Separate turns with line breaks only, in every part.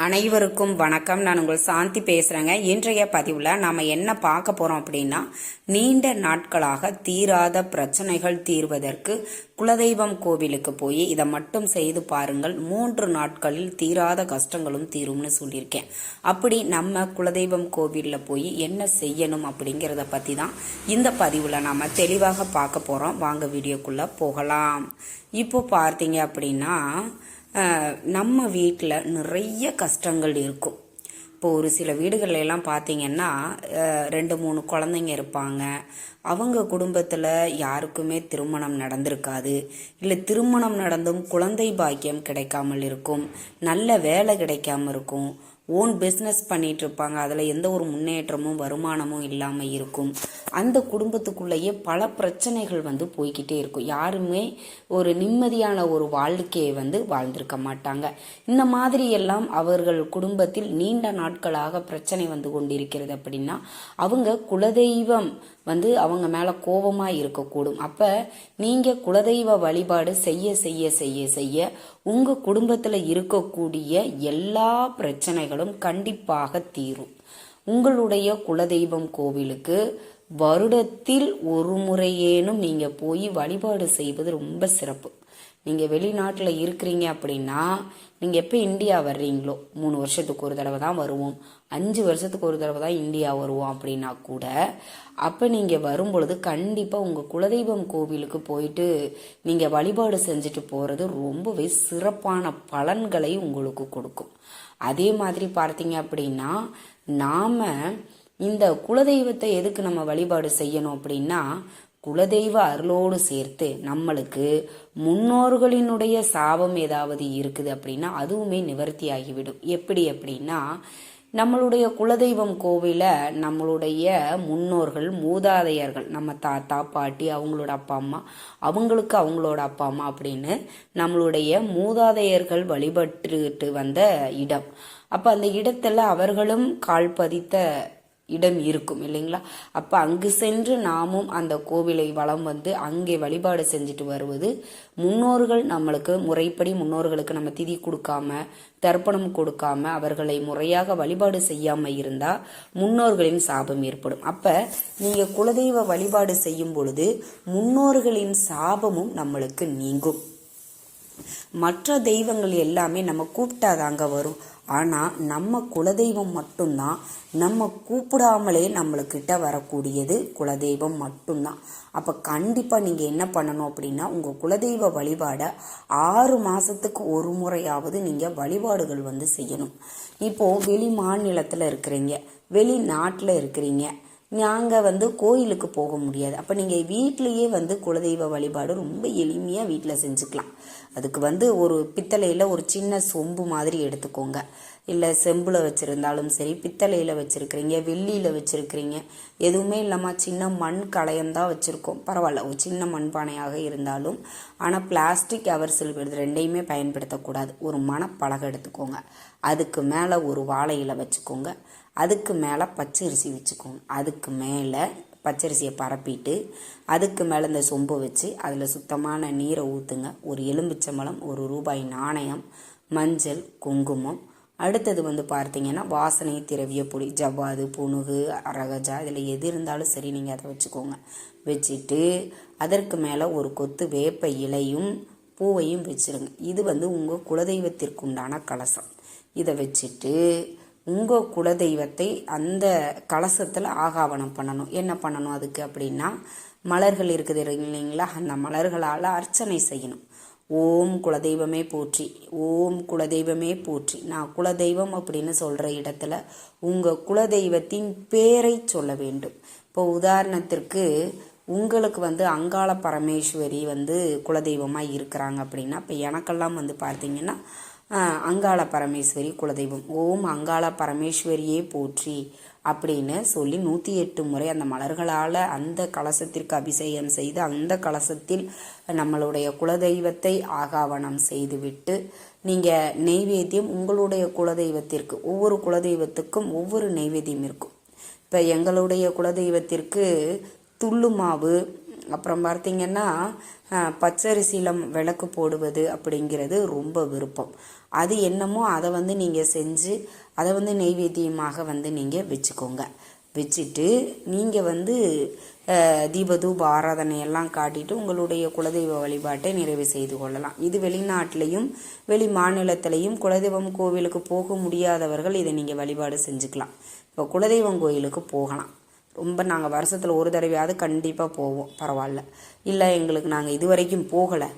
அனைவருக்கும் வணக்கம். நான் உங்கள் சாந்தி பேசுகிறேங்க. இன்றைய பதிவில் நாம் என்ன பார்க்க போகிறோம் அப்படின்னா, நீண்ட நாட்களாக தீராத பிரச்சனைகள் தீர்வதற்கு குலதெய்வம் கோவிலுக்கு போய் இதை மட்டும் செய்து பாருங்கள், 3 நாட்களில் தீராத கஷ்டங்களும் தீரும்னு சொல்லியிருக்கேன். அப்படி நம்ம குலதெய்வம் கோவிலில் போய் என்ன செய்யணும் அப்படிங்கிறத பற்றி தான் இந்த பதிவில் நாம் தெளிவாக பார்க்க போகிறோம். வாங்க வீடியோக்குள்ளே போகலாம். இப்போ பார்த்தீங்க அப்படின்னா, நம்ம வீட்டில் நிறைய கஷ்டங்கள் இருக்கும். இப்போ ஒரு சில வீடுகள்ல எல்லாம் பார்த்தீங்கன்னா 2-3 குழந்தைங்க இருப்பாங்க. அவங்க குடும்பத்தில் யாருக்குமே திருமணம் நடந்திருக்காது, இல்லை திருமணம் நடந்தும் குழந்தை பாக்கியம் கிடைக்காமல் இருக்கும், நல்ல வேலை கிடைக்காம இருக்கும், ஓன் பிஸ்னஸ் பண்ணிட்டு இருப்பாங்க, அதில் எந்த ஒரு முன்னேற்றமும் வருமானமும் இல்லாமல் இருக்கும். அந்த குடும்பத்துக்குள்ளேயே பல பிரச்சனைகள் போய்கிட்டே இருக்கும். யாருமே ஒரு நிம்மதியான ஒரு வாழ்க்கையை வாழ்ந்திருக்க மாட்டாங்க. இந்த மாதிரி எல்லாம் அவர்கள் குடும்பத்தில் நீண்ட நாட்களாக பிரச்சனை கொண்டிருக்கிறது அப்படின்னா, அவங்க குலதெய்வம் அவங்க மேலே கோபமாக இருக்கக்கூடும். அப்போ நீங்கள் குலதெய்வ வழிபாடு செய்ய செய்ய செய்ய செய்ய உங்கள் குடும்பத்தில் இருக்கக்கூடிய எல்லா பிரச்சனைகளும் கண்டிப்பாக தீரும். உங்களுடைய குலதெய்வம் கோவிலுக்கு வருடத்தில் ஒரு முறையேனும் நீங்கள் போய் வழிபாடு செய்வது ரொம்ப சிறப்பு. நீங்கள் வெளிநாட்டில் இருக்கிறீங்க அப்படின்னா, நீங்கள் எப்போ இந்தியா வர்றீங்களோ 3 வருஷத்துக்கு ஒரு தடவை தான் வருவோம், 5 வருஷத்துக்கு ஒரு தடவை தான் இந்தியா வருவோம் அப்படின்னா கூட, அப்போ நீங்கள் வரும்பொழுது கண்டிப்பாக உங்கள் குலதெய்வம் கோவிலுக்கு போயிட்டு நீங்கள் வழிபாடு செஞ்சுட்டு போகிறது ரொம்பவே சிறப்பான பலன்களை உங்களுக்கு கொடுக்கும். அதே மாதிரி பார்த்தீங்க அப்படின்னா, நாம் இந்த குலதெய்வத்தை எதுக்கு நம்ம வழிபாடு செய்யணும் அப்படின்னா, குலதெய்வ அருளோடு சேர்த்து நம்மளுக்கு முன்னோர்களினுடைய சாபம் ஏதாவது இருக்குது அப்படின்னா அதுவுமே நிவர்த்தி ஆகிவிடும். எப்படி அப்படின்னா, நம்மளுடைய குலதெய்வம் கோவில நம்மளுடைய முன்னோர்கள் மூதாதையர்கள், நம்ம தாத்தா பாட்டி அவங்களோட அப்பா அம்மா, அவங்களுக்கு அவங்களோட அப்பா அம்மா அப்படின்னு நம்மளுடைய மூதாதையர்கள் வழிபட்டுட்டு வந்த இடம். அப்போ அந்த இடத்துல அவர்களும் கால் பதித்த இடம் இருக்கும் இல்லைங்களா? அப்போ அங்கு சென்று நாமும் அந்த கோவிலை வலம் அங்கே வழிபாடு செஞ்சுட்டு வருவது, முன்னோர்கள் நம்மளுக்கு முறைப்படி முன்னோர்களுக்கு நம்ம திதி கொடுக்காம தர்ப்பணம் கொடுக்காம அவர்களை முறையாக வழிபாடு செய்யாம இருந்தா முன்னோர்களின் சாபம் ஏற்படும். அப்ப நீங்க குலதெய்வ வழிபாடு செய்யும் பொழுது முன்னோர்களின் சாபமும் நம்மளுக்கு நீங்கும். மற்ற தெய்வங்கள் எல்லாமே நம்ம கூப்பிட்டாதாங்க வரும். ஆனால் நம்ம குலதெய்வம் மட்டும்தான் நம்ம கூப்பிடாமலே நம்மளுக்கிட்ட வரக்கூடியது குலதெய்வம் மட்டும்தான். அப்போ கண்டிப்பாக நீங்கள் என்ன பண்ணணும் அப்படின்னா, உங்கள் குலதெய்வ வழிபாடை 6 மாதத்துக்கு ஒரு முறையாவது நீங்கள் வழிபாடுகள் செய்யணும். இப்போது வெளி மாநிலத்தில் இருக்கிறீங்க, வெளிநாட்டில் இருக்கிறீங்க, நாங்கள் கோயிலுக்கு போக முடியாது. அப்போ நீங்கள் வீட்டிலையே குலதெய்வ வழிபாடு ரொம்ப எளிமையாக வீட்டில் செஞ்சுக்கலாம். அதுக்கு ஒரு பித்தளையில் ஒரு சின்ன சொம்பு மாதிரி எடுத்துக்கோங்க. இல்லை செம்பில் வச்சுருந்தாலும் சரி, பித்தளையில் வச்சுருக்கிறீங்க, வெள்ளியில் வச்சுருக்கிறீங்க, எதுவுமே இல்லாமல் சின்ன மண் களையம்தான் வச்சுருக்கோம், பரவாயில்ல, ஒரு சின்ன மண்பானையாக இருந்தாலும். ஆனால் பிளாஸ்டிக் கவர் சில்வர் இது ரெண்டையுமே பயன்படுத்தக்கூடாது. ஒரு மணப்பலகை எடுத்துக்கோங்க, அதுக்கு மேலே ஒரு வாழை இலை வச்சுக்கோங்க, அதுக்கு மேலே பச்சரிசி வச்சுக்கோங்க, அதுக்கு மேலே பச்சரிசியை பரப்பிட்டு அதுக்கு மேலே இந்த சொம்பு வச்சு அதில் சுத்தமான நீரை ஊற்றுங்க. ஒரு எலும்பிச்சம்பழம், ஒரு ரூபாய் நாணயம், மஞ்சள், குங்குமம். அடுத்தது பார்த்தீங்கன்னா வாசனை திரவிய பொடி, ஜவ்வாது, புனுகு, அரகஜா, இதில் எது இருந்தாலும் சரி நீங்கள் அதை வச்சுக்கோங்க. வச்சுட்டு அதற்கு மேலே ஒரு கொத்து வேப்ப இலையும் பூவையும் வச்சுருங்க. இது உங்கள் குலதெய்வத்திற்குண்டான கலசம். இதை வச்சுட்டு உங்கள் குலதெய்வத்தை அந்த கலசத்தில் ஆகாவனம் பண்ணணும். என்ன பண்ணணும் அதுக்கு அப்படின்னா, மலர்கள் இருக்குது இல்லைங்களா, அந்த மலர்களால் அர்ச்சனை செய்யணும். ஓம் குலதெய்வமே போற்றி, ஓம் குலதெய்வமே போற்றி. நான் குலதெய்வம் அப்படின்னு சொல்கிற இடத்துல உங்கள் குலதெய்வத்தின் பேரை சொல்ல வேண்டும். இப்போ உதாரணத்திற்கு உங்களுக்கு அங்காள பரமேஸ்வரி குலதெய்வமாக இருக்கிறாங்க அப்படின்னா, இப்போ எனக்கெல்லாம் பார்த்தீங்கன்னா அங்காள பரமேஸ்வரி குலதெய்வம். ஓம் அங்காள பரமேஸ்வரியே போற்றி அப்படின்னு சொல்லி 108 முறை அந்த மலர்களால் அந்த கலசத்திற்கு அபிஷேகம் செய்து அந்த கலசத்தில் நம்மளுடைய குலதெய்வத்தை ஆகாவனம் செய்துவிட்டு நீங்கள் நெய்வேத்தியம் உங்களுடைய குலதெய்வத்திற்கு, ஒவ்வொரு குலதெய்வத்துக்கும் ஒவ்வொரு நெய்வேத்தியம் இருக்கும். இப்போ எங்களுடைய குலதெய்வத்திற்கு துள்ளு மாவு, அப்புறம் பார்த்தீங்கன்னா பச்சரிசியில் விளக்கு போடுவது அப்படிங்கிறது ரொம்ப விருப்பம். அது என்னமோ அதை வந்து நீங்கள் செஞ்சு அதை வந்து நெய்வேத்தியமாக வந்து நீங்கள் வச்சுக்கோங்க. வச்சுட்டு நீங்கள் வந்து தீபதூப ஆராதனை எல்லாம் காட்டிட்டு உங்களுடைய குலதெய்வ வழிபாட்டை நிறைவு செய்து கொள்ளலாம். இது வெளிநாட்டிலையும் வெளி மாநிலத்திலையும் குலதெய்வம் கோவிலுக்கு போக முடியாதவர்கள் இதை நீங்கள் வழிபாடு செஞ்சுக்கலாம். இப்போ குலதெய்வம் கோயிலுக்கு போகலாம். ரொம்ப நாங்கள் வருஷத்தில் ஒரு தடவையாவது கண்டிப்பாக போவோம், பரவாயில்ல. இல்லை எங்களுக்கு நாங்கள் இது வரைக்கும் போகலை,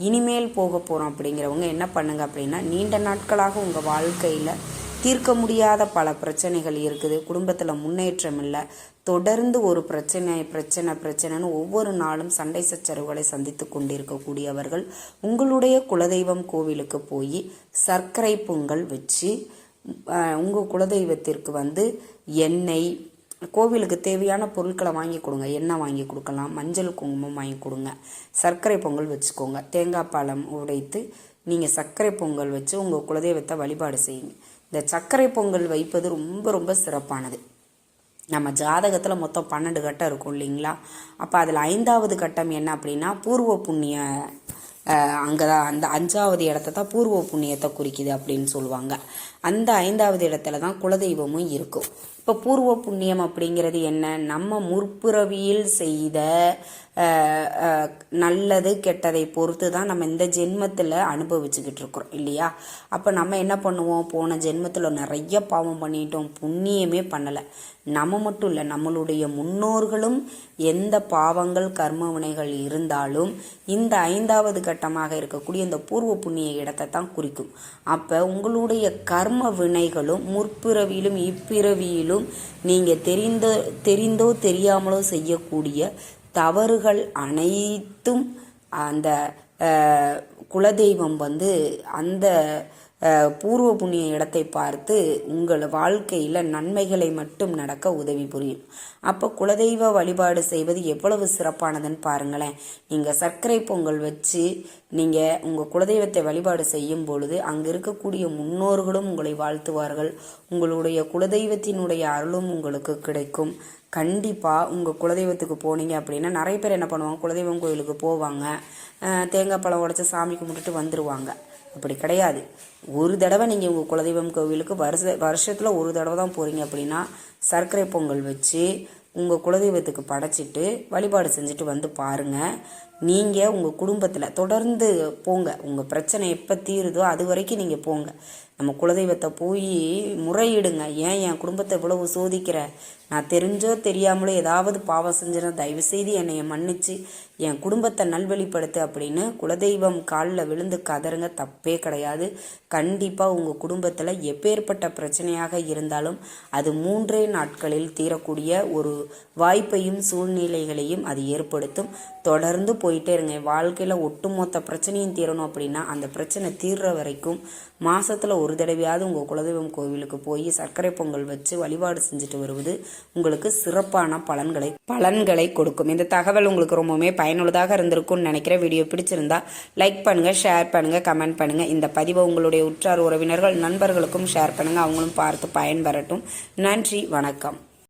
இனிமேல் போக போகிறோம் அப்படிங்கிறவங்க என்ன பண்ணுங்க அப்படின்னா, நீண்ட நாட்களாக உங்கள் வாழ்க்கையில் தீர்க்க முடியாத பல பிரச்சனைகள் இருக்குது, குடும்பத்தில் முன்னேற்றம் இல்லை, தொடர்ந்து ஒரு பிரச்சனைன்னு ஒவ்வொரு நாளும் சண்டை சச்சரவுகளை சந்தித்து கொண்டிருக்கக்கூடியவர்கள் உங்களுடைய குலதெய்வம் கோவிலுக்கு போய் சர்க்கரை பொங்கல் வச்சு உங்கள் குலதெய்வத்திற்கு வந்து எண்ணெய், கோவிலுக்கு தேவையான பொருட்களை வாங்கி கொடுங்க. எண்ணெய் வாங்கி கொடுக்கலாம், மஞ்சள் குங்குமம் வாங்கி கொடுங்க, சர்க்கரை பொங்கல் வச்சுக்கோங்க. தேங்காய் பழம் உடைத்து நீங்கள் சர்க்கரை பொங்கல் வச்சு உங்கள் குலதெய்வத்தை வழிபாடு செய்யுங்க. இந்த சர்க்கரை பொங்கல் வைப்பது ரொம்ப ரொம்ப சிறப்பானது. நம்ம ஜாதகத்தில் மொத்தம் 12 கட்டம் இருக்கும் இல்லைங்களா? அப்போ அதில் 5வது கட்டம் என்ன அப்படின்னா பூர்வ புண்ணிய, அங்கே தான் அந்த 5வது இடத்த தான் பூர்வ புண்ணியத்தை குறிக்குது அப்படின்னு சொல்லுவாங்க. அந்த 5வது இடத்துல தான் குலதெய்வமும் இருக்கும். இப்போ பூர்வ புண்ணியம் அப்படிங்கிறது என்ன? நம்ம முற்பிறவியில் செய்த நல்லது கெட்டதை பொறுத்து தான் நம்ம இந்த ஜென்மத்தில் அனுபவிச்சுக்கிட்டு இருக்கிறோம் இல்லையா? அப்போ நம்ம என்ன பண்ணுவோம், போன ஜென்மத்தில் நிறைய பாவம் பண்ணிட்டோம், புண்ணியமே பண்ணலை. நம்ம மட்டும் இல்லை, நம்மளுடைய முன்னோர்களும் எந்த பாவங்கள் கர்ம வினைகள் இருந்தாலும் இந்த 5வது கட்டமாக இருக்கக்கூடிய இந்த பூர்வ புண்ணிய இடத்தை தான் குறிக்கும். அப்போ உங்களுடைய கர்ம வினைகளும் முற்பிறவியிலும் இப்பிறவியிலும் நீங்கள் தெரிந்தோ தெரியாமலோ செய்யக்கூடிய தவறுகள் அனைத்தும் அந்த குலதெய்வம் வந்து அந்த பூர்வ புண்ணிய இடத்தை பார்த்து உங்கள் வாழ்க்கையில் நன்மைகளை மட்டும் நடக்க உதவி புரியும். அப்போ குலதெய்வ வழிபாடு செய்வது எவ்வளவு சிறப்பானதுன்னு பாருங்களேன். நீங்கள் சர்க்கரை பொங்கல் வச்சு நீங்கள் உங்கள் குலதெய்வத்தை வழிபாடு செய்யும் பொழுது அங்கே இருக்கக்கூடிய முன்னோர்களும் உங்களை வாழ்த்துவார்கள், உங்களுடைய குலதெய்வத்தினுடைய அருளும் உங்களுக்கு கிடைக்கும். கண்டிப்பாக உங்கள் குலதெய்வத்துக்கு போனீங்க அப்படின்னா நிறைய பேர் என்ன பண்ணுவாங்க, குலதெய்வம் கோயிலுக்கு போவாங்க, தேங்காய் பழம் உடைச்சி சாமி கும்பிட்டுட்டு வந்துடுவாங்க. அப்படி கிடையாது. ஒரு தடவை நீங்கள் உங்கள் குலதெய்வம் கோவிலுக்கு வருஷத்தில் ஒரு தடவை தான் போகிறீங்க அப்படின்னா சர்க்கரை பொங்கல் வச்சு உங்கள் குலதெய்வத்துக்கு படைச்சிட்டு வழிபாடு செஞ்சுட்டு வந்து பாருங்கள். நீங்கள் உங்கள் குடும்பத்தில் தொடர்ந்து போங்க. உங்கள் பிரச்சனை எப்போ தீருதோ அது வரைக்கும் நீங்கள் போங்க. நம்ம குலதெய்வத்தை போய் முறையிடுங்க. ஏன் என் குடும்பத்தை இவ்வளவு சோதிக்கிற, நான் தெரிஞ்சோ தெரியாமலோ ஏதாவது பாவம் செஞ்சேன்னா தயவுசெய்து என்னைய மன்னிச்சு என் குடும்பத்தை நல்வழிப்படுத்து அப்படின்னு குலதெய்வம் காலில் விழுந்து கதறுங்க. தப்பே கிடையாது. கண்டிப்பாக உங்கள் குடும்பத்தில் எப்பேற்பட்ட பிரச்சனையாக இருந்தாலும் அது 3 நாட்களில் தீரக்கூடிய ஒரு வாய்ப்பையும் சூழ்நிலைகளையும் அது ஏற்படுத்தும். தொடர்ந்து போயிட்டே இருங்க. வாழ்க்கையில் ஒட்டுமொத்த பிரச்சனையும் தீரணும் அப்படின்னா அந்த பிரச்சனை தீர்ற வரைக்கும் மாதத்தில் ஒரு தடவையாவது உங்கள் குலதெய்வம் கோவிலுக்கு போய் சர்க்கரை பொங்கல் வச்சு வழிபாடு செஞ்சுட்டு வருவது உங்களுக்கு சிறப்பான பலன்களை கொடுக்கும். இந்த தகவல் உங்களுக்கு ரொம்பவுமே பயனுள்ளதாக இருந்திருக்கும்னு நினைக்கிற. வீடியோ பிடிச்சிருந்தா லைக் பண்ணுங்கள், ஷேர் பண்ணுங்கள், கமெண்ட் பண்ணுங்கள். இந்த பதிவை உங்களுடைய உற்றார் உறவினர்கள் நண்பர்களுக்கும் ஷேர் பண்ணுங்கள், அவங்களும் பார்த்து பயன்பெறட்டும். நன்றி, வணக்கம்.